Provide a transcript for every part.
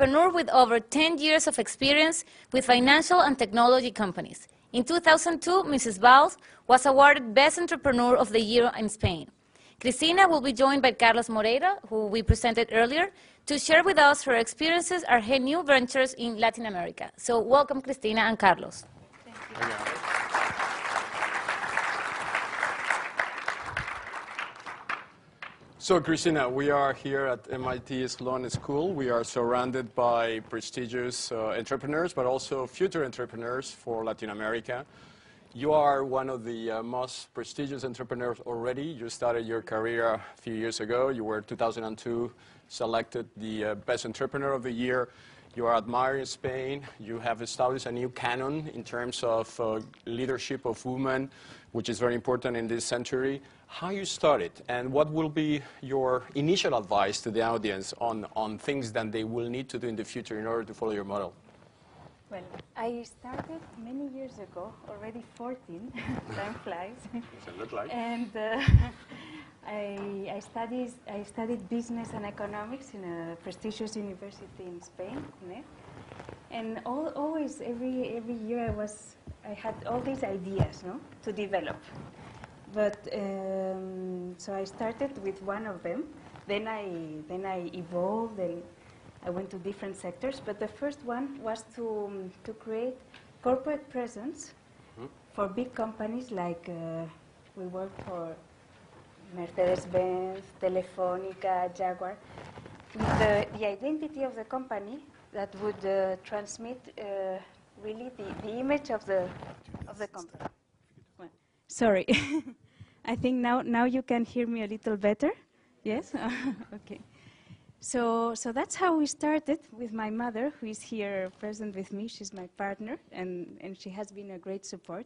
entrepreneur with over 10 years of experience with financial and technology companies. In 2002, Mrs. Valls was awarded Best Entrepreneur of the Year in Spain. Cristina will be joined by Carlos Moreira, who we presented earlier, to share with us her experiences and her new ventures in Latin America. So welcome, Cristina and Carlos. Thank you. So, Cristina, we are here at MIT Sloan School. We are surrounded by prestigious entrepreneurs, but also future entrepreneurs for Latin America. You are one of the most prestigious entrepreneurs already. You started your career a few years ago. You were, 2002, selected the Best Entrepreneur of the Year. You are admired in Spain. You have established a new canon in terms of leadership of women, which is very important in this century. How you started, and what will be your initial advice to the audience on things that they will need to do in the future in order to follow your model? Well, I started many years ago, already 14, time flies. Does it look like? And I studied business and economics in a prestigious university in Spain, ¿no? And always, every year I had all these ideas, no, to develop. But so I started with one of them. Then I evolved and I went to different sectors. But the first one was to create corporate presence for big companies like we work for Mercedes-Benz, Telefónica, Jaguar, with the identity of the company that would transmit really the image of the company. Well, sorry, I think now you can hear me a little better. Yes, okay. So that's how we started with my mother, who is here present with me. She's my partner, and she has been a great support.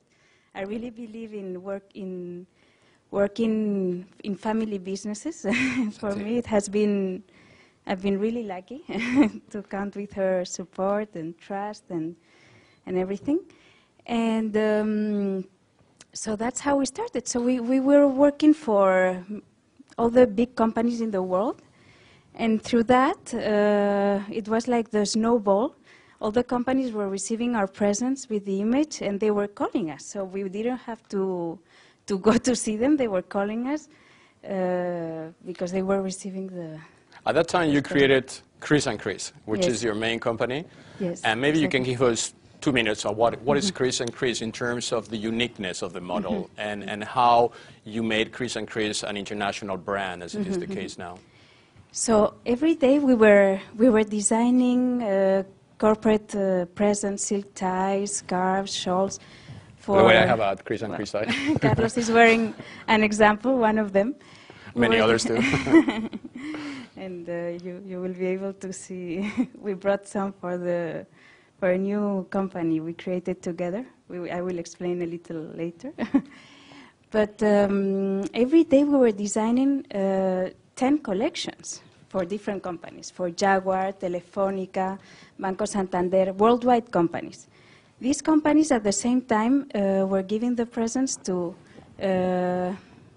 I really believe in working in family businesses. For me, it has been. I've been really lucky to count with her support and trust and everything. And so that's how we started. So we were working for all the big companies in the world. And through that, it was like the snowball. All the companies were receiving our presence with the image, and they were calling us. So we didn't have to go to see them. They were calling us because they were receiving the... At that time, you created Cris, which is your main company. Yes. And maybe you can give us 2 minutes on what is Cris in terms of the uniqueness of the model and how you made Cris an international brand, as it is the case now. So every day we were designing corporate presence, silk ties, scarves, shawls. For the way I have a Cris tie. Carlos is wearing an example, one of them. Many others too. And you will be able to see. We brought some for a new company we created together. I will explain a little later. But every day we were designing 10 collections for different companies, for Jaguar, Telefónica, Banco Santander, worldwide companies. These companies at the same time were giving the presence to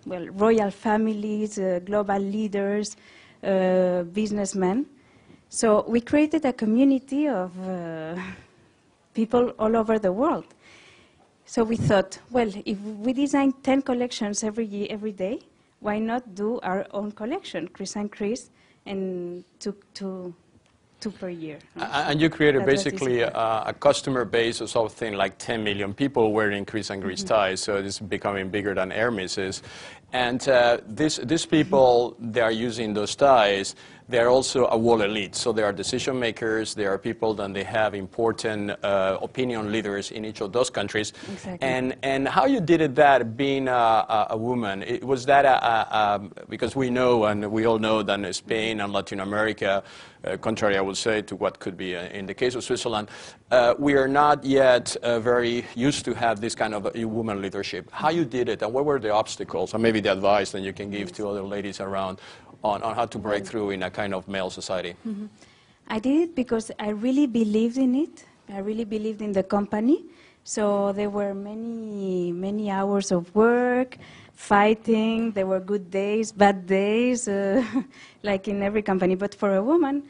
royal families, global leaders, businessmen. So we created a community of people all over the world. So we thought, well, if we design 10 collections every day, why not do our own collection, Cris, and two per year. And you created basically a customer base of something like 10 million people wearing Cris ties, so it's becoming bigger than Hermes is. And these people, they are using those ties, they are also a world elite. So they are decision makers, they are people that they have important opinion leaders in each of those countries. Exactly. And how you did that being a woman, was that because we know and we all know that in Spain and Latin America, contrary I would say to what could be in the case of Switzerland, we are not yet very used to have this kind of woman leadership. How you did it and what were the obstacles and maybe the advice that you can give to other ladies around on how to break through in a kind of male society? I did it because I really believed in it. I really believed in the company. So there were many hours of work, fighting. There were good days, bad days, like in every company. But for a woman,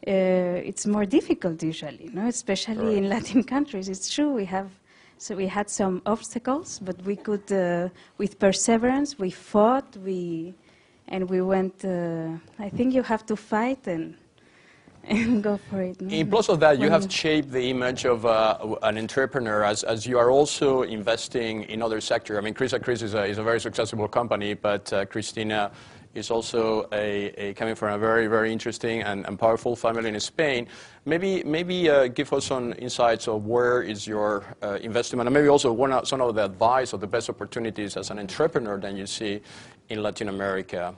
it's more difficult usually, no? Especially in Latin countries. It's true, we had some obstacles, but we could, with perseverance, we fought, and we went, I think you have to fight and go for it. No? In plus of that, you have shaped the image of an entrepreneur as you are also investing in other sectors. I mean, Cris is a very successful company, but Cristina is also coming from a very, very interesting and powerful family in Spain. Maybe give us some insights of where is your investment, and maybe also some of the advice or the best opportunities as an entrepreneur that you see in Latin America.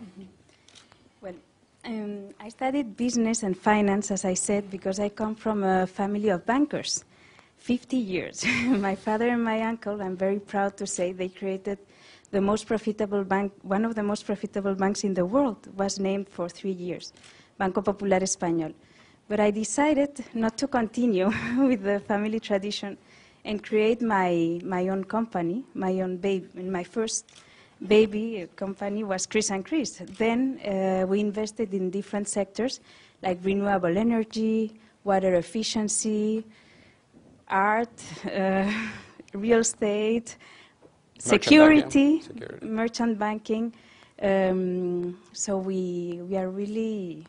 Well, I studied business and finance, as I said, because I come from a family of bankers, 50 years. My father and my uncle, I'm very proud to say, they created the most profitable bank, one of the most profitable banks in the world, was named for 3 years, Banco Popular Español. But I decided not to continue with the family tradition and create my own company, my own baby. My first baby company was Cris. Then we invested in different sectors like renewable energy, water efficiency, art, real estate, security, merchant banking. So we are really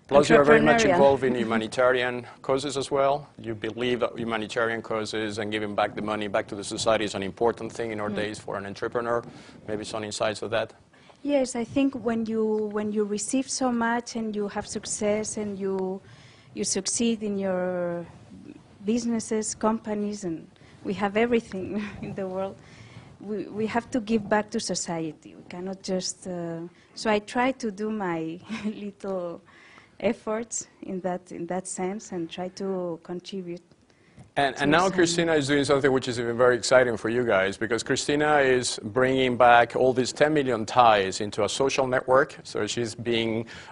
Plus, you are very much involved in humanitarian causes as well. You believe that humanitarian causes and giving back the money back to the society is an important thing in our days for an entrepreneur. Maybe some insights of that? Yes, I think when you receive so much and you have success and you succeed in your businesses, companies, and we have everything in the world, we have to give back to society. We cannot just... so I try to do my little efforts in that sense and try to contribute. And now Cristina is doing something which is even very exciting for you guys, because Cristina is bringing back all these 10 million ties into a social network. So she's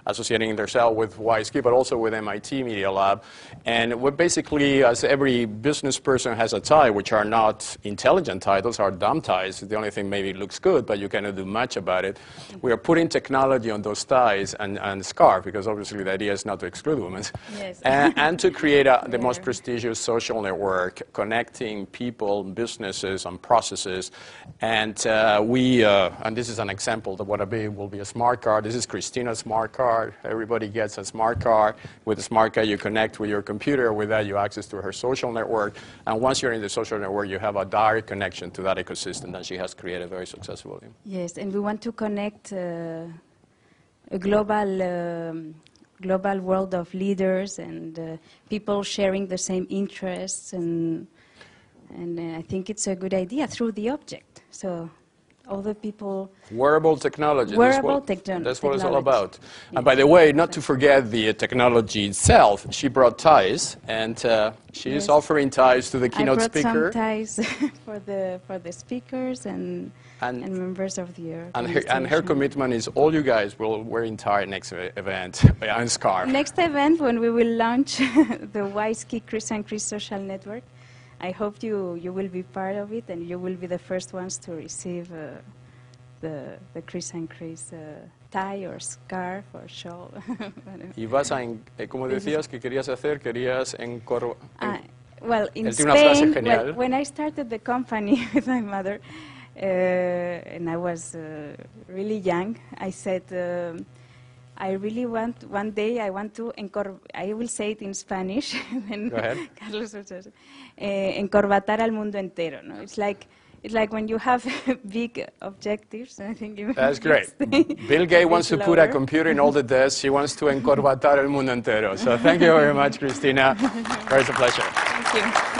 associating herself with WISeKey, but also with MIT Media Lab. And what basically, as every business person has a tie, which are not intelligent ties, those are dumb ties. The only thing maybe it looks good, but you cannot do much about it. We are putting technology on those ties and scarf, because obviously the idea is not to exclude women. Yes. and to create the most prestigious social network. Connecting people, businesses, and processes, and and this is an example that will be a smart card. This is Cristina's smart card. Everybody gets a smart card. With a smart card, you connect with your computer. With that, you access to her social network, and once you're in the social network, you have a direct connection to that ecosystem that she has created very successfully. Yes, and we want to connect a global world of leaders and people sharing the same interests, and I think it's a good idea through the object. So all the people... Wearable technology. That's what it's all about. Yes. And by the way, not to forget the technology itself, she brought ties, and she's offering ties to the keynote speaker. I brought some ties for the speakers and members of the organization. And her commitment is all you guys will wear entire next event and scarf. Next event, when we will launch the WISeKey Cris social network, I hope you will be part of it, and you will be the first ones to receive the Cris tie or scarf or shawl. Y vas a, como decías que querías hacer, well, in Spain, when I started the company with my mother, and I was really young, I said, I really want, one day I want to, I will say it in Spanish, and go ahead. Carlos, encorbatar al mundo entero. No? It's like when you have big objectives. I think that's great. Bill Gates wants to put a computer in all the desks. He wants to encorbatar el mundo entero. So thank you very much, Cristina. It's a pleasure. Thank you.